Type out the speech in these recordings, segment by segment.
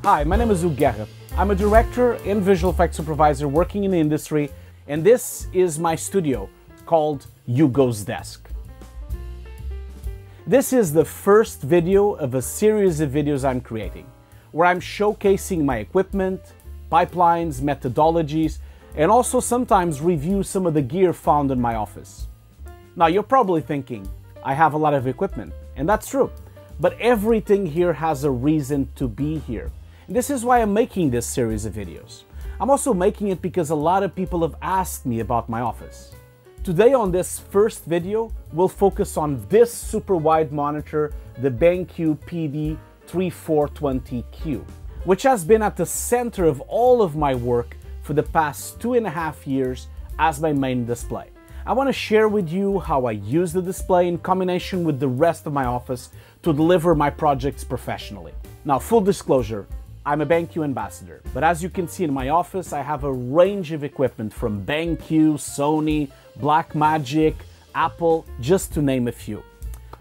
Hi, my name is Hugo. I'm a director and visual effects supervisor working in the industry, and this is my studio called Hugo's Desk. This is the first video of a series of videos I'm creating, where I'm showcasing my equipment, pipelines, methodologies, and also sometimes review some of the gear found in my office. Now you're probably thinking, I have a lot of equipment, and that's true, but everything here has a reason to be here. And this is why I'm making this series of videos. I'm also making it because a lot of people have asked me about my office. Today on this first video, we'll focus on this super wide monitor, the BenQ PD3420Q, which has been at the center of all of my work for the past 2.5 years as my main display. I want to share with you how I use the display in combination with the rest of my office to deliver my projects professionally. Now, full disclosure, I'm a BenQ ambassador, but as you can see in my office, I have a range of equipment from BenQ, Sony, Blackmagic, Apple, just to name a few.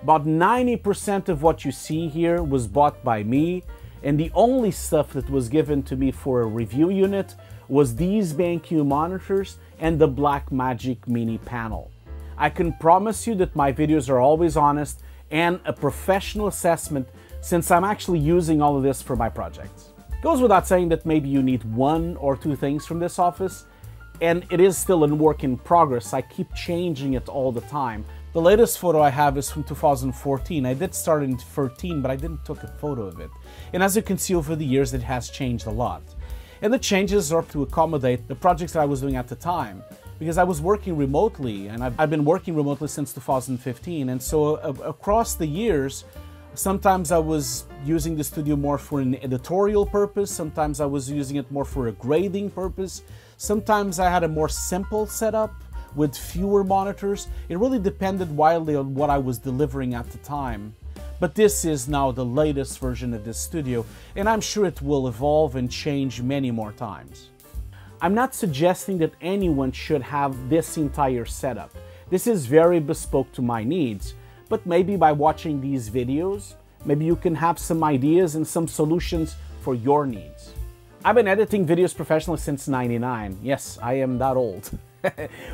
About 90% of what you see here was bought by me, and the only stuff that was given to me for a review unit was these BenQ monitors and the Blackmagic mini panel. I can promise you that my videos are always honest and a professional assessment, since I'm actually using all of this for my projects. Goes without saying that maybe you need 1 or 2 things from this office, and it is still a work in progress. I keep changing it all the time. The latest photo I have is from 2014. I did start in 13, but I didn't take a photo of it. And as you can see over the years, it has changed a lot. And the changes are to accommodate the projects that I was doing at the time, because I was working remotely, and I've been working remotely since 2015. And so across the years, sometimes I was using the studio more for an editorial purpose, sometimes I was using it more for a grading purpose, sometimes I had a more simple setup with fewer monitors. It really depended wildly on what I was delivering at the time. But this is now the latest version of this studio, and I'm sure it will evolve and change many more times. I'm not suggesting that anyone should have this entire setup. This is very bespoke to my needs, but maybe by watching these videos, maybe you can have some ideas and some solutions for your needs. I've been editing videos professionally since '99. Yes, I am that old.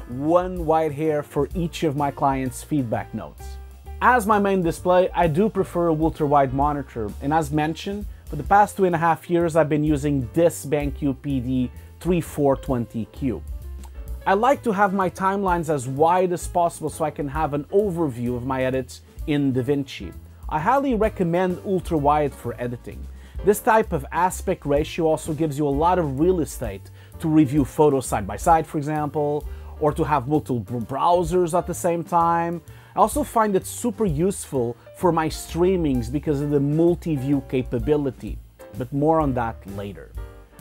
1 white hair for each of my clients' feedback notes. As my main display, I do prefer a ultra-wide monitor, and as mentioned, for the past 2.5 years I've been using this BenQ PD3420Q. I like to have my timelines as wide as possible so I can have an overview of my edits in DaVinci. I highly recommend ultra-wide for editing. This type of aspect ratio also gives you a lot of real estate to review photos side by side, for example, or to have multiple browsers at the same time. I also find it super useful for my streamings because of the multi-view capability, but more on that later.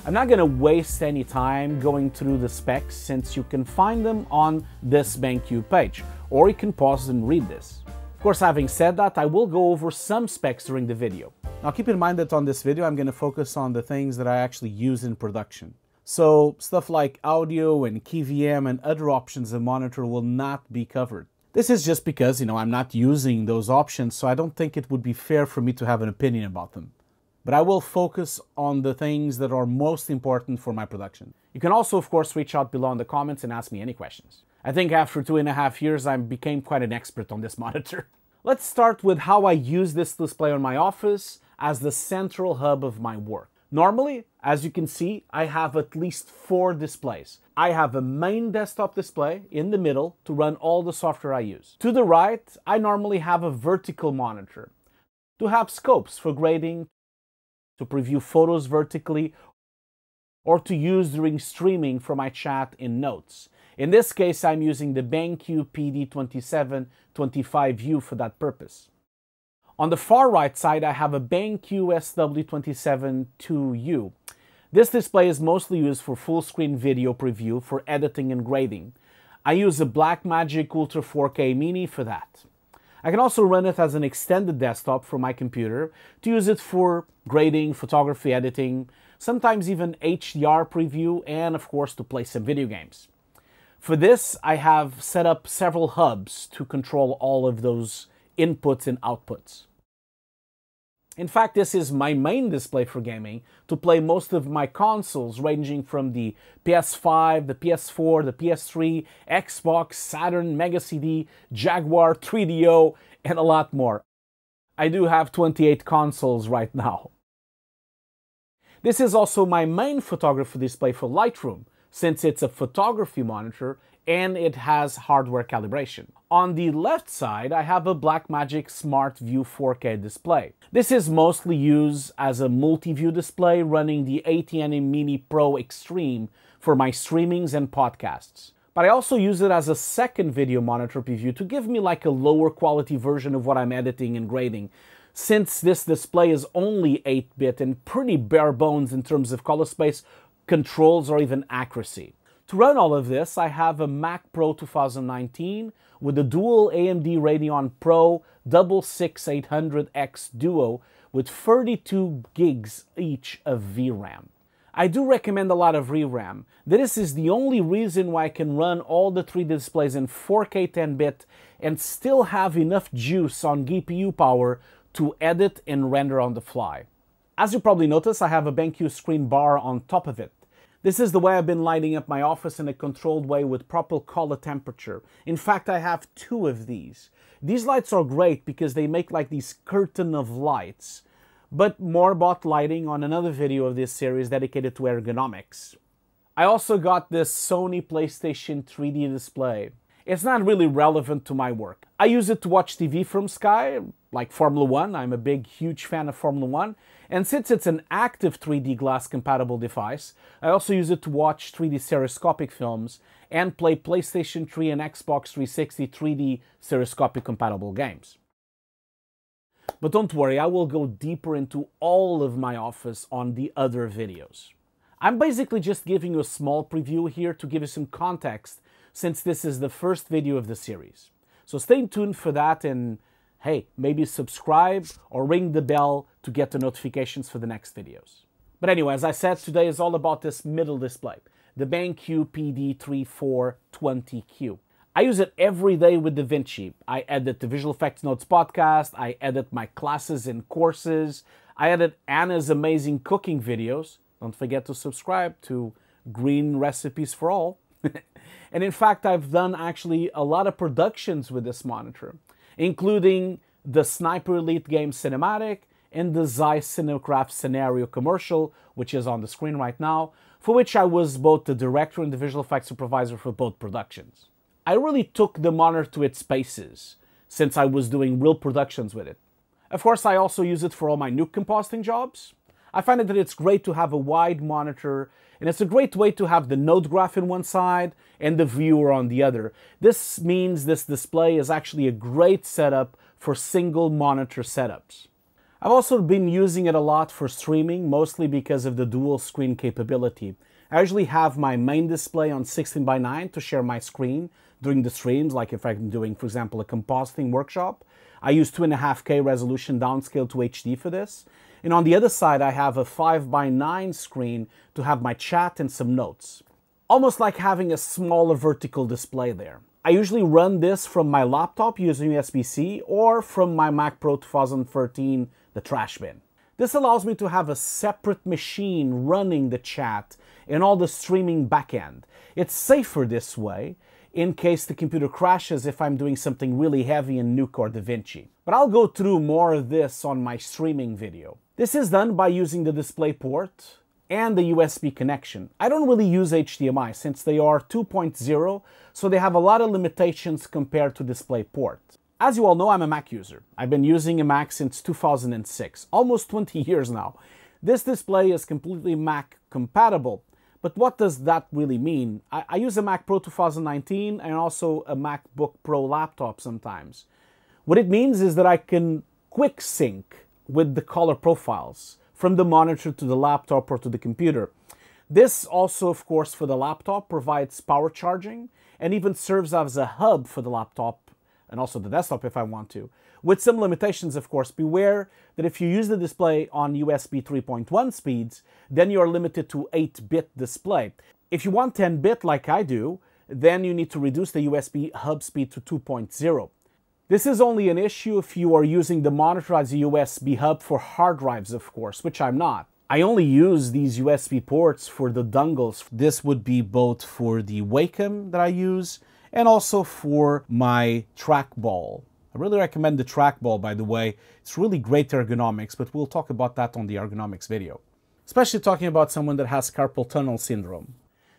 I'm not going to waste any time going through the specs, since you can find them on this BenQ page, or you can pause and read this. Of course, having said that, I will go over some specs during the video. Now keep in mind that on this video I'm going to focus on the things that I actually use in production. So stuff like audio and KVM and other options of monitor will not be covered. This is just because, I'm not using those options, so I don't think it would be fair for me to have an opinion about them. But I will focus on the things that are most important for my production. You can also, of course, reach out below in the comments and ask me any questions. I think after 2.5 years, I became quite an expert on this monitor. Let's start with how I use this display on my office as the central hub of my work. Normally, as you can see, I have at least 4 displays. I have a main desktop display in the middle to run all the software I use. To the right, I normally have a vertical monitor to have scopes for grading, to preview photos vertically, or to use during streaming for my chat in notes. In this case, I'm using the BenQ PD2725U for that purpose. On the far right side, I have a BenQ SW272U. This display is mostly used for full screen video preview for editing and grading. I use a Blackmagic Ultra 4K Mini for that. I can also run it as an extended desktop for my computer to use it for grading, photography, editing, sometimes even HDR preview, and of course to play some video games. For this, I have set up several hubs to control all of those inputs and outputs. In fact, this is my main display for gaming to play most of my consoles, ranging from the PS5, the PS4, the PS3, Xbox, Saturn, Mega CD, Jaguar, 3DO, and a lot more. I do have 28 consoles right now. This is also my main photography display for Lightroom, since it's a photography monitor and it has hardware calibration. On the left side, I have a Blackmagic Smart View 4K display. This is mostly used as a multi-view display running the ATN Mini Pro Extreme for my streamings and podcasts. But I also use it as a second video monitor preview to give me like a lower quality version of what I'm editing and grading, since this display is only 8-bit and pretty bare bones in terms of color space, controls, or even accuracy. To run all of this, I have a Mac Pro 2019 with a dual AMD Radeon Pro 66800X Duo with 32 gigs each of VRAM. I do recommend a lot of VRAM. This is the only reason why I can run all the 3 displays in 4K 10-bit and still have enough juice on GPU power to edit and render on the fly. As you probably noticed, I have a BenQ screen bar on top of it. This is the way I've been lighting up my office in a controlled way with proper color temperature. In fact, I have 2 of these. These lights are great because they make like these curtain of lights, but more about lighting on another video of this series dedicated to ergonomics. I also got this Sony PlayStation 3D display. It's not really relevant to my work. I use it to watch TV from Sky, like Formula 1. I'm a huge fan of Formula 1. And since it's an active 3D glass compatible device, I also use it to watch 3D stereoscopic films and play PlayStation 3 and Xbox 360 3D stereoscopic compatible games. But don't worry, I will go deeper into all of my office on the other videos. I'm basically just giving you a small preview here to give you some context, since this is the first video of the series. So stay tuned for that, and hey, maybe subscribe or ring the bell to get the notifications for the next videos. But anyway, as I said, today is all about this middle display, the BenQ PD3420Q. I use it every day with DaVinci. I edit the Visual Effects Notes podcast, I edit my classes and courses, I edit Anna's amazing cooking videos. Don't forget to subscribe to Green Recipes for All. And in fact, I've done actually a lot of productions with this monitor, including the Sniper Elite game cinematic and the Zeiss Cinecraft scenario commercial, which is on the screen right now, for which I was both the director and the visual effects supervisor for both productions. I really took the monitor to its paces, since I was doing real productions with it. Of course, I also use it for all my nuke compositing jobs. I find that it's great to have a wide monitor, and it's a great way to have the node graph in one side and the viewer on the other. This means this display is actually a great setup for single monitor setups. I've also been using it a lot for streaming, mostly because of the dual screen capability. I usually have my main display on 16:9 to share my screen during the streams, like if I'm doing, for example, a compositing workshop. I use 2.5K resolution downscale to HD for this. And on the other side, I have a 5:9 screen to have my chat and some notes. Almost like having a smaller vertical display there. I usually run this from my laptop using USB-C or from my Mac Pro 2013, the trash bin. This allows me to have a separate machine running the chat and all the streaming backend. It's safer this way, in case the computer crashes if I'm doing something really heavy in Nuke or DaVinci. But I'll go through more of this on my streaming video. This is done by using the DisplayPort and the USB connection. I don't really use HDMI since they are 2.0, so they have a lot of limitations compared to DisplayPort. As you all know, I'm a Mac user. I've been using a Mac since 2006, almost 20 years now. This display is completely Mac compatible. But what does that really mean? I use a Mac Pro 2019 and also a MacBook Pro laptop sometimes. What it means is that I can quick sync with the color profiles from the monitor to the laptop or to the computer. This also, of course, for the laptop provides power charging and even serves as a hub for the laptop and also the desktop if I want to. With some limitations, of course. Beware that if you use the display on USB 3.1 speeds, then you're limited to 8-bit display. If you want 10-bit like I do, then you need to reduce the USB hub speed to 2.0. This is only an issue if you are using the monitor as a USB hub for hard drives, of course, which I'm not. I only use these USB ports for the dongles. This would be both for the Wacom that I use and also for my trackball. I really recommend the trackball, by the way. It's really great ergonomics, but we'll talk about that on the ergonomics video. Especially talking about someone that has carpal tunnel syndrome.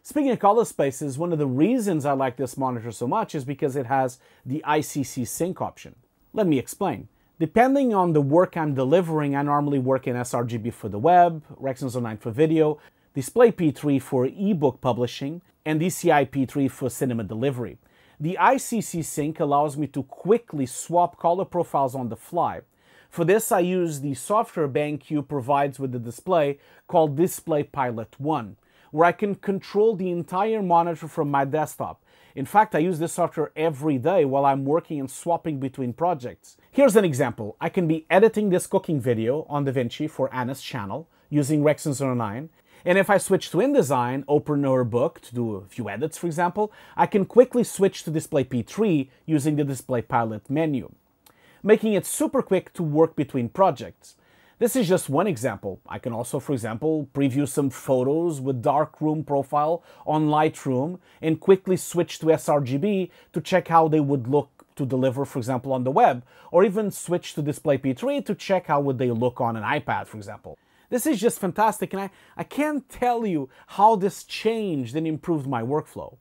Speaking of color spaces, one of the reasons I like this monitor so much is because it has the ICC Synch option. Let me explain. Depending on the work I'm delivering, I normally work in sRGB for the web, Rexon 09 for video, Display P3 for ebook publishing, and DCI P3 for cinema delivery. The ICC Synch allows me to quickly swap color profiles on the fly. For this, I use the software BenQ provides with the display called Display Pilot 1, where I can control the entire monitor from my desktop. In fact, I use this software every day while I'm working and swapping between projects. Here's an example. I can be editing this cooking video on DaVinci for Anna's channel using Rexon 09. And if I switch to InDesign, open her book to do a few edits, for example, I can quickly switch to Display P3 using the Display Pilot menu, making it super quick to work between projects. This is just one example. I can also, for example, preview some photos with darkroom profile on Lightroom and quickly switch to sRGB to check how they would look to deliver, for example, on the web, or even switch to Display P3 to check how would they look on an iPad, for example. This is just fantastic, and I can't tell you how this changed and improved my workflow.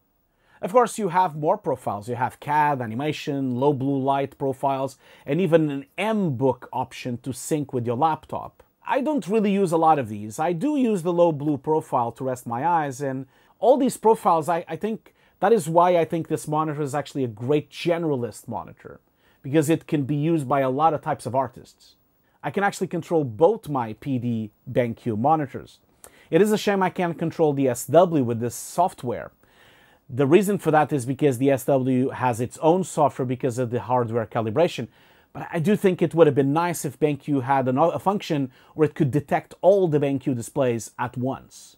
Of course, you have more profiles. You have CAD, animation, low blue light profiles, and even an M-Book option to sync with your laptop. I don't really use a lot of these. I do use the low blue profile to rest my eyes, and all these profiles, I think, that is why I think this monitor is actually a great generalist monitor, because it can be used by a lot of types of artists. I can actually control both my PD BenQ monitors. It is a shame I can't control the SW with this software. The reason for that is because the SW has its own software because of the hardware calibration. But I do think it would have been nice if BenQ had a function where it could detect all the BenQ displays at once.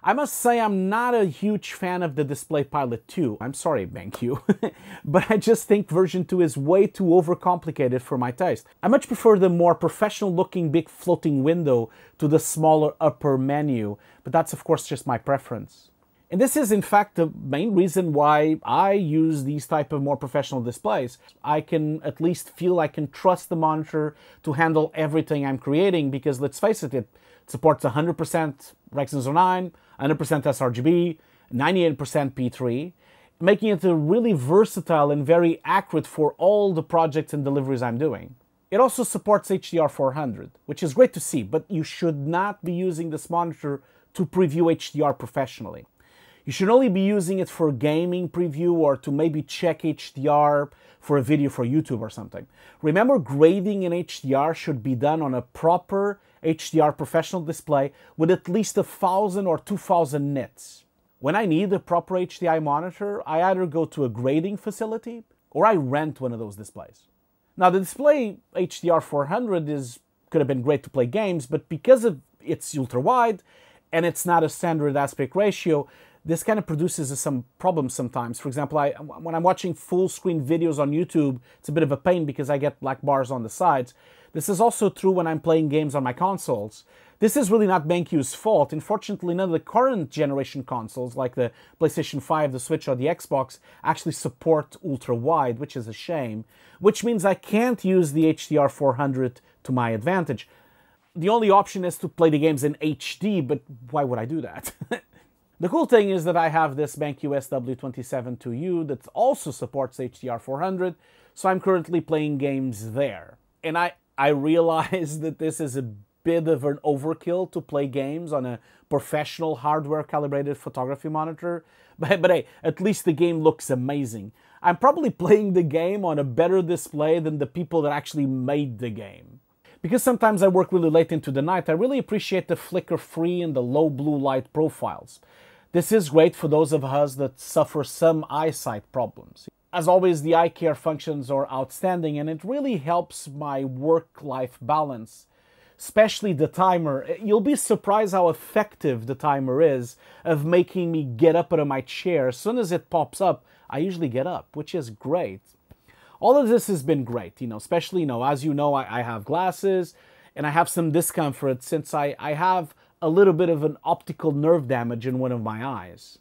I must say I'm not a huge fan of the Display Pilot 2. I'm sorry, BenQ. But I just think version 2 is way too overcomplicated for my taste. I much prefer the more professional looking big floating window to the smaller upper menu. But that's of course just my preference. And this is in fact the main reason why I use these type of more professional displays. I can at least feel I can trust the monitor to handle everything I'm creating because let's face it, it supports 100% Rexon 09, 100% sRGB, 98% P3, making it really versatile and very accurate for all the projects and deliveries I'm doing. It also supports HDR400, which is great to see, but you should not be using this monitor to preview HDR professionally. You should only be using it for gaming preview or to maybe check HDR for a video for YouTube or something. Remember, grading in HDR should be done on a proper HDR professional display with at least 1,000 or 2,000 nits. When I need a proper HDI monitor, I either go to a grading facility or I rent one of those displays. Now the display HDR400 could have been great to play games, but because it's ultra wide and it's not a standard aspect ratio, this kind of produces some problems sometimes. For example, when I'm watching full screen videos on YouTube, it's a bit of a pain because I get black bars on the sides. This is also true when I'm playing games on my consoles. This is really not BenQ's fault. Unfortunately, none of the current generation consoles, like the PlayStation 5, the Switch, or the Xbox, actually support ultra-wide, which is a shame, which means I can't use the HDR400 to my advantage. The only option is to play the games in HD, but why would I do that? The cool thing is that I have this BenQ SW272U that also supports HDR400, so I'm currently playing games there. And I realize that this is a bit of an overkill to play games on a professional hardware calibrated photography monitor, but hey, at least the game looks amazing. I'm probably playing the game on a better display than the people that actually made the game. Because sometimes I work really late into the night, I really appreciate the flicker-free and the low blue light profiles. This is great for those of us that suffer some eyesight problems. As always, the eye care functions are outstanding and it really helps my work-life balance, especially the timer. You'll be surprised how effective the timer is of making me get up out of my chair. As soon as it pops up, I usually get up, which is great. All of this has been great, especially, as you know, I have glasses and I have some discomfort since I have a little bit of an optical nerve damage in one of my eyes.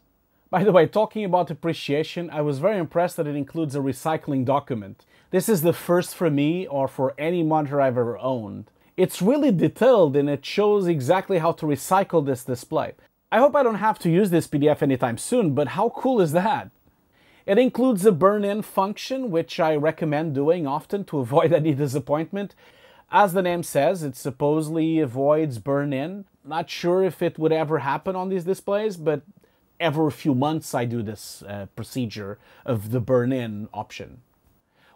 By the way, talking about appreciation, I was very impressed that it includes a recycling document. This is the first for me or for any monitor I've ever owned. It's really detailed and it shows exactly how to recycle this display. I hope I don't have to use this PDF anytime soon, but how cool is that? It includes a burn-in function, which I recommend doing often to avoid any disappointment. As the name says, it supposedly avoids burn-in. Not sure if it would ever happen on these displays, but every few months I do this procedure of the burn-in option.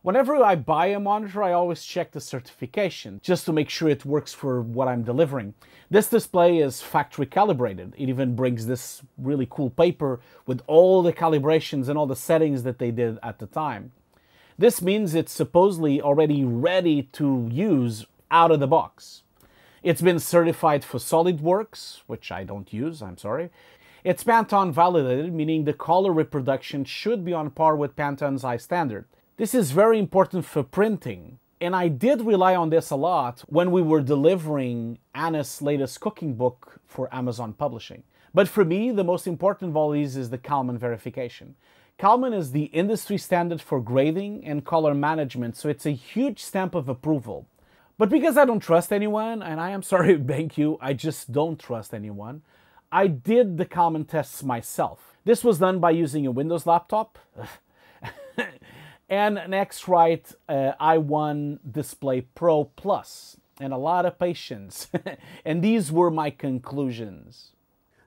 Whenever I buy a monitor, I always check the certification, just to make sure it works for what I'm delivering. This display is factory calibrated. It even brings this really cool paper with all the calibrations and all the settings that they did at the time. This means it's supposedly already ready to use out of the box. It's been certified for SolidWorks, which I don't use, I'm sorry. It's Pantone validated, meaning the color reproduction should be on par with Pantone's high standard. This is very important for printing, and I did rely on this a lot when we were delivering Anna's latest cooking book for Amazon Publishing. But for me, the most important of all these is the Calman verification. Calman is the industry standard for grading and color management, so it's a huge stamp of approval. But because I don't trust anyone, and I am sorry, BenQ, I just don't trust anyone, I did the Calman tests myself. This was done by using a Windows laptop and an X-Rite i1 Display Pro Plus, and a lot of patience. And these were my conclusions.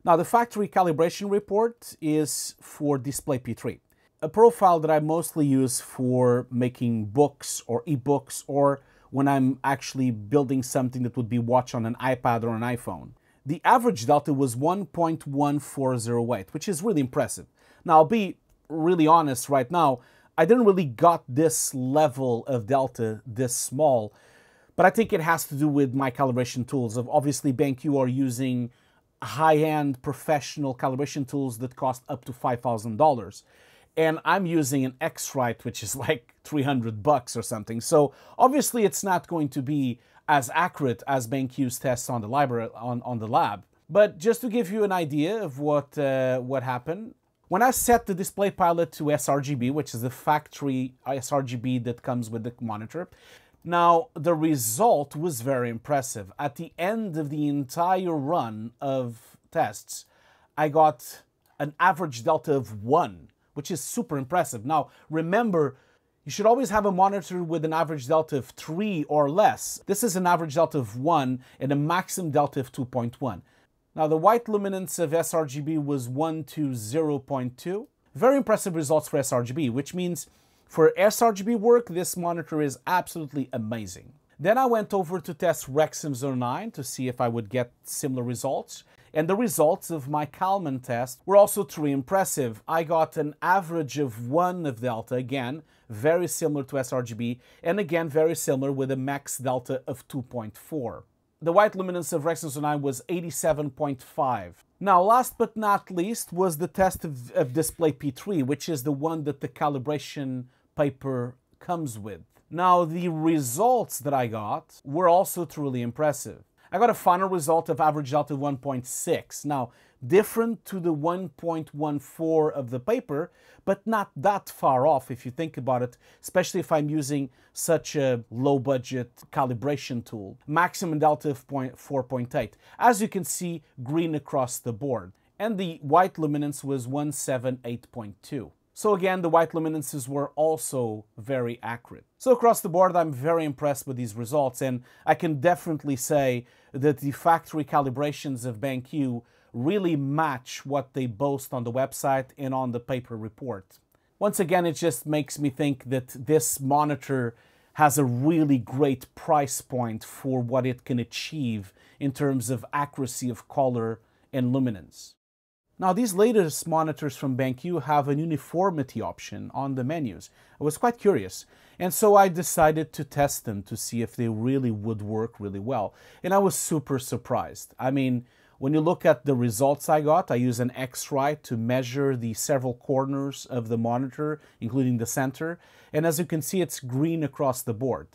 Now, the factory calibration report is for Display P3, a profile that I mostly use for making books or ebooks, or when I'm actually building something that would be watched on an iPad or an iPhone. The average delta was 1.1408, which is really impressive. Now, I'll be really honest right now, I didn't really got this level of delta this small, but I think it has to do with my calibration tools. Obviously, BenQ are using high-end professional calibration tools that cost up to $5,000. And I'm using an X-Rite, which is like $300 or something. So obviously it's not going to be as accurate as BenQ's tests on the library, on the lab. But just to give you an idea of what happened, when I set the display pilot to sRGB, which is the factory sRGB that comes with the monitor, now the result was very impressive. At the end of the entire run of tests, I got an average delta of 1, which is super impressive. Now, remember, you should always have a monitor with an average delta of 3 or less. This is an average delta of 1 and a maximum delta of 2.1. Now, the white luminance of sRGB was 1 to 0.2. Very impressive results for sRGB, which means for sRGB work, this monitor is absolutely amazing. Then I went over to test Rexam 09 to see if I would get similar results. And the results of my Calman test were also truly impressive. I got an average of 1 of delta, again, very similar to sRGB, and again, very similar with a max delta of 2.4. The white luminance of Rexam 09 was 87.5. Now, last but not least was the test of Display P3, which is the one that the calibration paper comes with. Now, the results that I got were also truly impressive. I got a final result of average delta 1.6. Now, different to the 1.14 of the paper, but not that far off if you think about it, especially if I'm using such a low-budget calibration tool. Maximum delta of 4.8. As you can see, green across the board. And the white luminance was 178.2. So again, the white luminances were also very accurate. So across the board, I'm very impressed with these results, and I can definitely say that the factory calibrations of BenQ really match what they boast on the website and on the paper report. Once again, it just makes me think that this monitor has a really great price point for what it can achieve in terms of accuracy of color and luminance. Now, these latest monitors from BenQ have an uniformity option on the menus. I was quite curious, and so I decided to test them to see if they really would work really well. And I was super surprised. I mean, When you look at the results I got, I use an X-Rite to measure the several corners of the monitor, including the center. And as you can see, it's green across the board.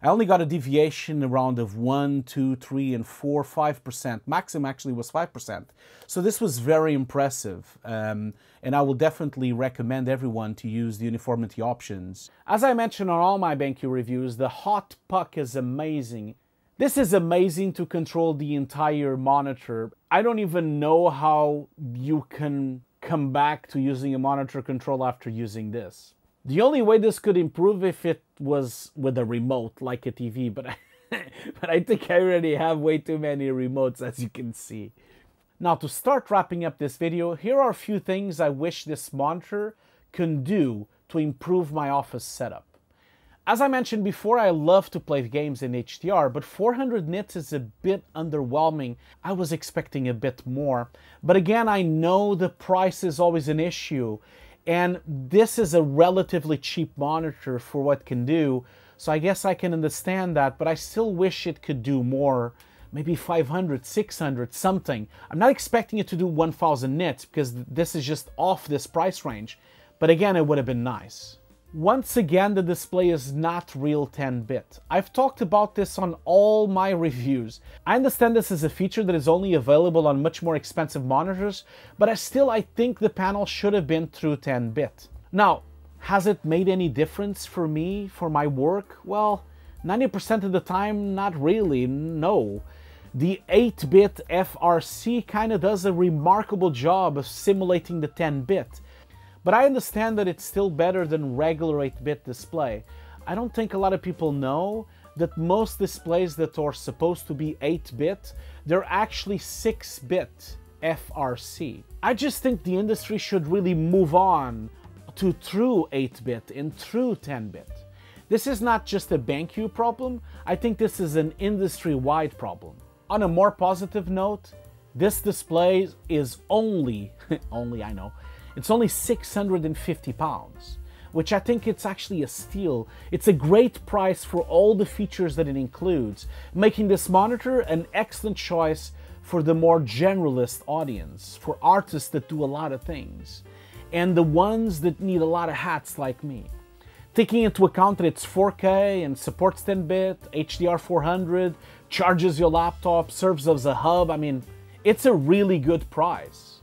I only got a deviation around of 1, 2, 3, and 4, 5%. Maximum actually was 5%. So this was very impressive. And I will definitely recommend everyone to use the uniformity options. As I mentioned on all my BenQ reviews, the hot puck is amazing. This is amazing to control the entire monitor. I don't even know how you can come back to using a monitor control after using this. The only way this could improve if it was with a remote like a TV, but I think I already have way too many remotes, as you can see. Now, to start wrapping up this video, here are a few things I wish this monitor can do to improve my office setup. As I mentioned before, I love to play games in HDR, but 400 nits is a bit underwhelming. I was expecting a bit more. But again, I know the price is always an issue, and this is a relatively cheap monitor for what it can do, so I guess I can understand that, but I still wish it could do more, maybe 500, 600, something. I'm not expecting it to do 1000 nits, because this is just off this price range, but again, it would have been nice. Once again, the display is not real 10-bit. I've talked about this on all my reviews. I understand this is a feature that is only available on much more expensive monitors, but I think the panel should have been true 10-bit. Now, has it made any difference for me, for my work? Well, 90% of the time, not really, no. The 8-bit FRC kind of does a remarkable job of simulating the 10-bit. But I understand that it's still better than regular 8-bit display. I don't think a lot of people know that most displays that are supposed to be 8-bit, they're actually 6-bit FRC. I just think the industry should really move on to true 8-bit and true 10-bit. This is not just a BenQ problem, I think this is an industry-wide problem. On a more positive note, this display is only I know, it's only 650 pounds, which I think it's actually a steal. It's a great price for all the features that it includes, making this monitor an excellent choice for the more generalist audience, for artists that do a lot of things, and the ones that need a lot of hats like me. Taking into account that it's 4K and supports 10-bit, HDR 400, charges your laptop, serves as a hub, I mean, it's a really good price.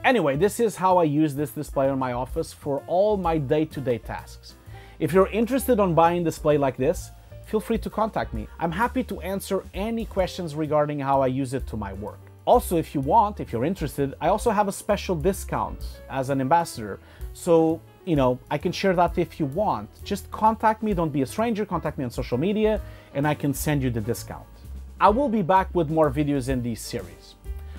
Anyway, this is how I use this display in my office for all my day-to-day tasks. If you're interested in buying a display like this, feel free to contact me. I'm happy to answer any questions regarding how I use it to my work. Also, if you're interested, I also have a special discount as an ambassador. So, I can share that if you want. Just contact me, don't be a stranger, contact me on social media, and I can send you the discount. I will be back with more videos in this series.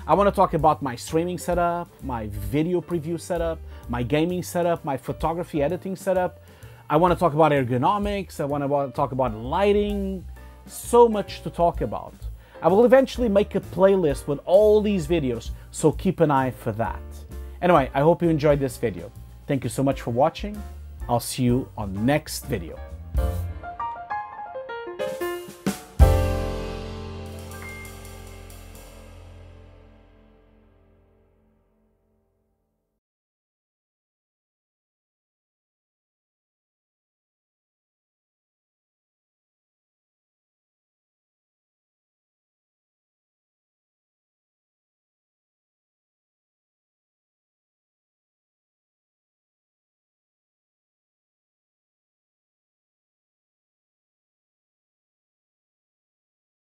I want to talk about my streaming setup, my video preview setup, my gaming setup, my photography editing setup. I want to talk about ergonomics, I want to talk about lighting, so much to talk about. I will eventually make a playlist with all these videos, so keep an eye for that. Anyway, I hope you enjoyed this video. Thank you so much for watching. I'll see you on the next video.